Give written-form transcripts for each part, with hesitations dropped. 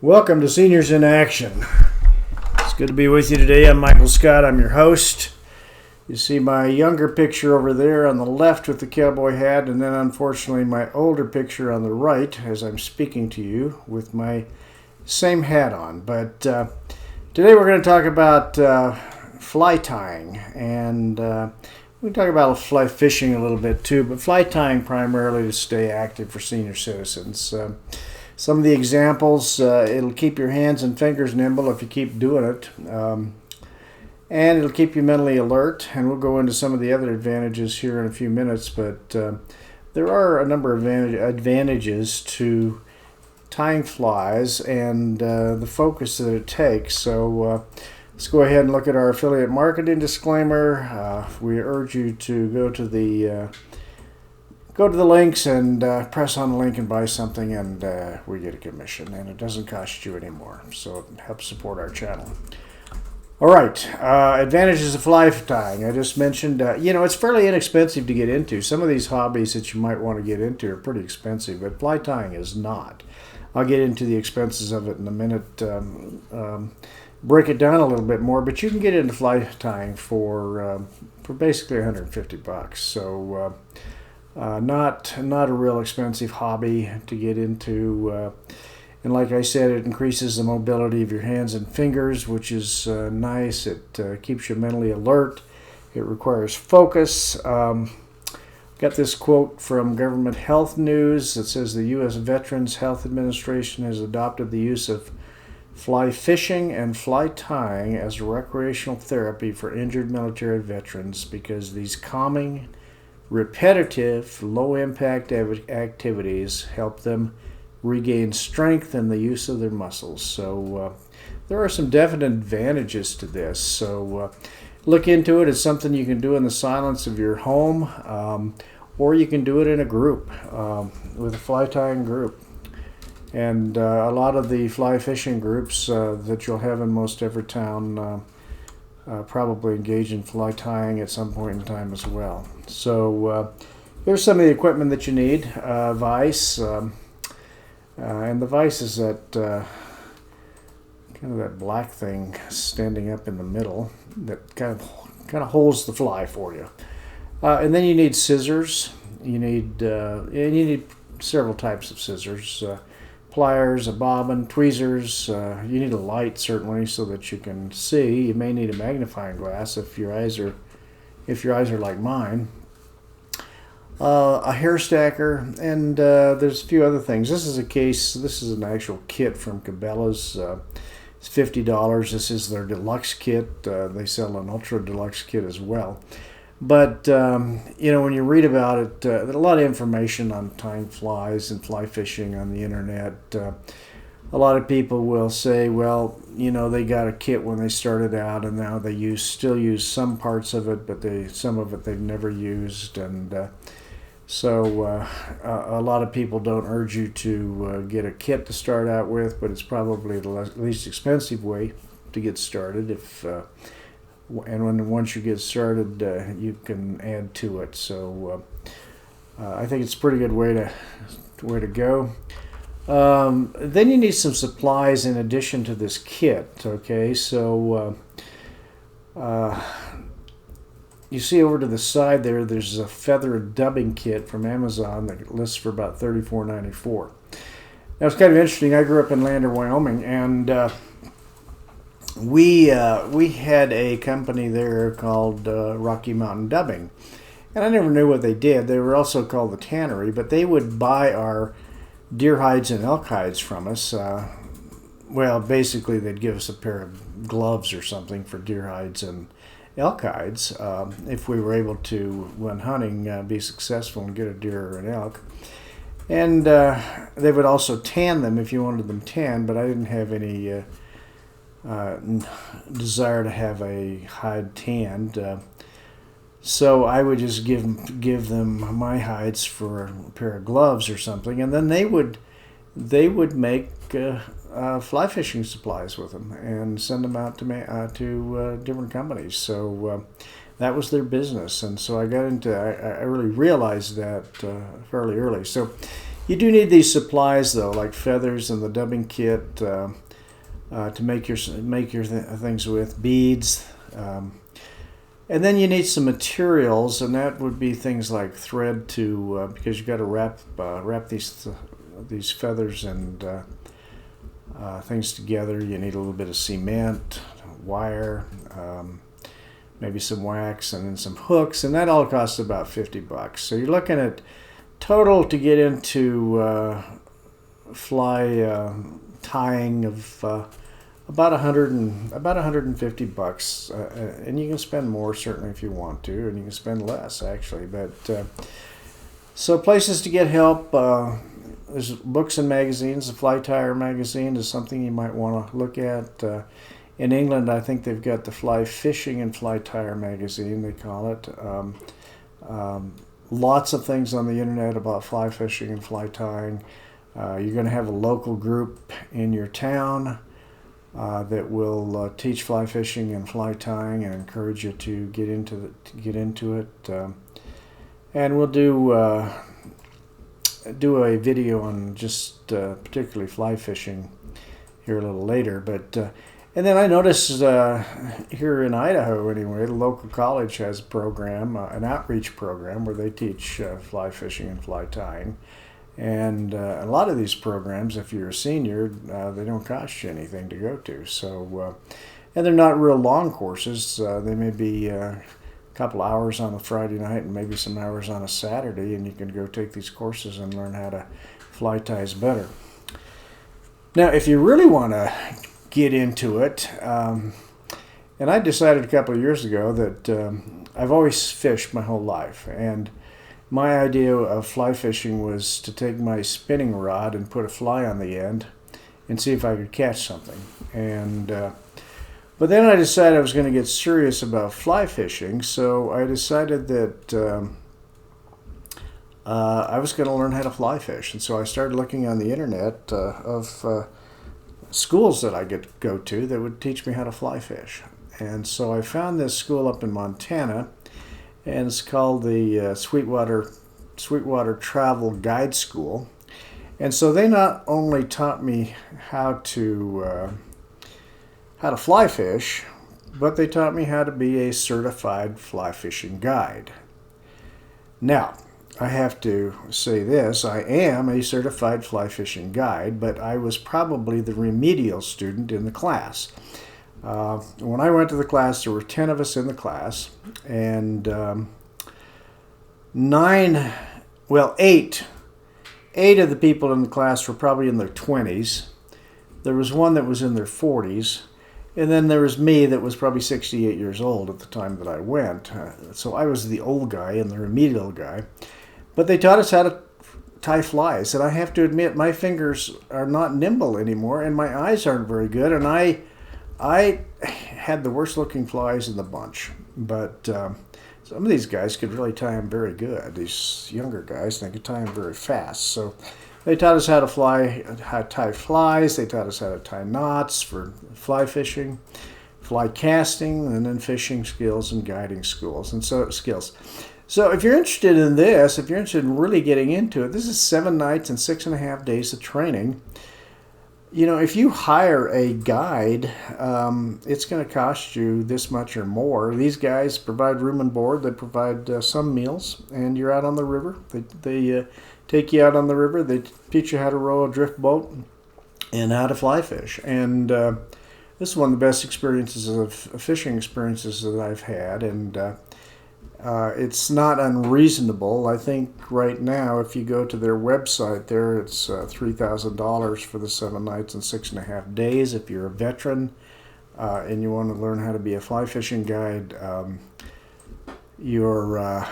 Welcome to Seniors in Action. It's good to be with you today. I'm Michael Scott. I'm your host. You see my younger picture over there on the left with the cowboy hat, and then unfortunately my older picture on the right as I'm speaking to you with my same hat on. But today we're going to talk about fly tying, and we can talk about fly fishing a little bit too, but fly tying primarily to stay active for senior citizens. Some of the examples, it'll keep your hands and fingers nimble if you keep doing it, and it'll keep you mentally alert, and we'll go into some of the other advantages here in a few minutes, but there are a number of advantages to tying flies and the focus that it takes. So let's go ahead and look at our affiliate marketing disclaimer. We urge you to go to the links and press on the link and buy something, and we get a commission, and it doesn't cost you any more, so it helps support our channel. All right, advantages of fly tying. I just mentioned, it's fairly inexpensive to get into. Some of these hobbies that you might want to get into are pretty expensive, but fly tying is not. I'll get into the expenses of it in a minute, break it down a little bit more, but you can get into fly tying for basically $150. So not a real expensive hobby to get into, and like I said, it increases the mobility of your hands and fingers, which is nice. It keeps you mentally alert. It requires focus. Got this quote from Government Health News that says the U.S. Veterans Health Administration has adopted the use of fly fishing and fly tying as recreational therapy for injured military veterans because these calming, repetitive, low-impact activities help them regain strength and the use of their muscles. So there are some definite advantages to this. So look into it. It's something you can do in the silence of your home, or you can do it in a group, with a fly tying group. And a lot of the fly fishing groups that you'll have in most every town probably engage in fly tying at some point in time as well. So here's some of the equipment that you need. Vise, and the vise is that kind of that black thing standing up in the middle that kind of holds the fly for you. And then you need scissors. You need several types of scissors. Pliers, a bobbin, tweezers. You need a light certainly so that you can see. You may need a magnifying glass if your eyes are like mine. A hair stacker, and there's a few other things. This is an actual kit from Cabela's. It's $50. This is their deluxe kit. They sell an ultra deluxe kit as well. But, when you read about it, there's a lot of information on tying flies and fly fishing on the internet. A lot of people will say, well, they got a kit when they started out, and now they still use some parts of it, but some of it they've never used. And so a lot of people don't urge you to get a kit to start out with, but it's probably the least expensive way to get started. Once you get started, you can add to it. So I think it's a pretty good way to go. Then you need some supplies in addition to this kit. Okay, so you see over to the side there's a feather dubbing kit from Amazon that lists for about $34.94. Now it's kind of interesting. I grew up in Lander, Wyoming, and we had a company there called Rocky Mountain Dubbing, and I never knew what they did. They were also called the Tannery, but they would buy our deer hides and elk hides from us. Basically they'd give us a pair of gloves or something for deer hides and elk hides if we were able to, when hunting, be successful and get a deer or an elk. And they would also tan them if you wanted them tanned, but I didn't have any desire to have a hide tanned, so I would just give them my hides for a pair of gloves or something, and then they would make fly fishing supplies with them and send them out to different companies. So that was their business, and so I really realized that fairly early. So You do need these supplies though, like feathers and the dubbing kit to make your things with, beads. And then you need some materials, and that would be things like thread to because you got to wrap these feathers and things together. You need a little bit of cement, wire, maybe some wax, and then some hooks, and that all costs about $50. So you're looking at total to get into fly tying of about $150, and you can spend more certainly if you want to, and you can spend less actually. But so places to get help. There's books and magazines. The Fly Tyer magazine is something you might want to look at. In England, I think they've got the Fly Fishing and Fly Tyer magazine, they call it. Lots of things on the internet about fly fishing and fly tying. You're going to have a local group in your town that will teach fly fishing and fly tying and encourage you to get into it. And we'll do a video on just particularly fly fishing here a little later. But and then I noticed here in Idaho anyway, the local college has a program, an outreach program where they teach fly fishing and fly tying. And a lot of these programs, if you're a senior, they don't cost you anything to go to. So, and they're not real long courses. They may be a couple hours on a Friday night and maybe some hours on a Saturday, and you can go take these courses and learn how to fly ties better. Now, if you really want to get into it, and I decided a couple of years ago that I've always fished my whole life, and my idea of fly fishing was to take my spinning rod and put a fly on the end and see if I could catch something. And but then I decided I was going to get serious about fly fishing, so I decided that I was going to learn how to fly fish. And so I started looking on the internet of schools that I could go to that would teach me how to fly fish. And so I found this school up in Montana, and it's called the Sweetwater Travel Guide School. And so they not only taught me how to fly fish, but they taught me how to be a certified fly fishing guide. Now, I have to say this, I am a certified fly fishing guide, but I was probably the remedial student in the class. When I went to the class, there were 10 of us in the class, and eight of the people in the class were probably in their 20s. There was one that was in their 40s, and then there was me that was probably 68 years old at the time that I went. So I was the old guy and the remedial guy. But they taught us how to tie flies, and I have to admit my fingers are not nimble anymore, and my eyes aren't very good, and I had the worst looking flies in the bunch. But some of these guys could really tie them very good. These younger guys, they could tie them very fast. So they taught us how to tie flies. They taught us how to tie knots for fly fishing, fly casting, and then fishing skills and guiding skills. So if you're interested in this, if you're interested in really getting into it, this is 7 nights and 6.5 days of training. You know, if you hire a guide, it's going to cost you this much or more. These guys provide room and board. They provide some meals, and you're out on the river. They take you out on the river. They teach you how to row a drift boat and how to fly fish. And this is one of the best fishing experiences that I've had, and it's not unreasonable. I think right now, if you go to their website there, it's $3,000 for the 7 nights and 6.5 days. If you're a veteran and you want to learn how to be a fly fishing guide, your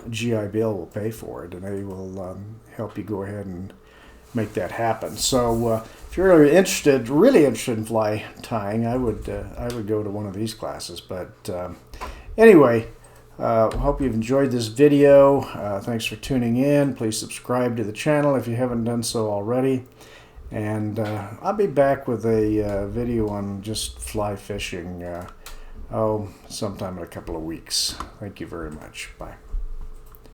GI Bill will pay for it, and they will help you go ahead and make that happen. So if you're really interested in fly tying, I would go to one of these classes. But anyway, hope you've enjoyed this video. Thanks for tuning in. Please subscribe to the channel if you haven't done so already. And I'll be back with a video on just fly fishing sometime in a couple of weeks. Thank you very much. Bye.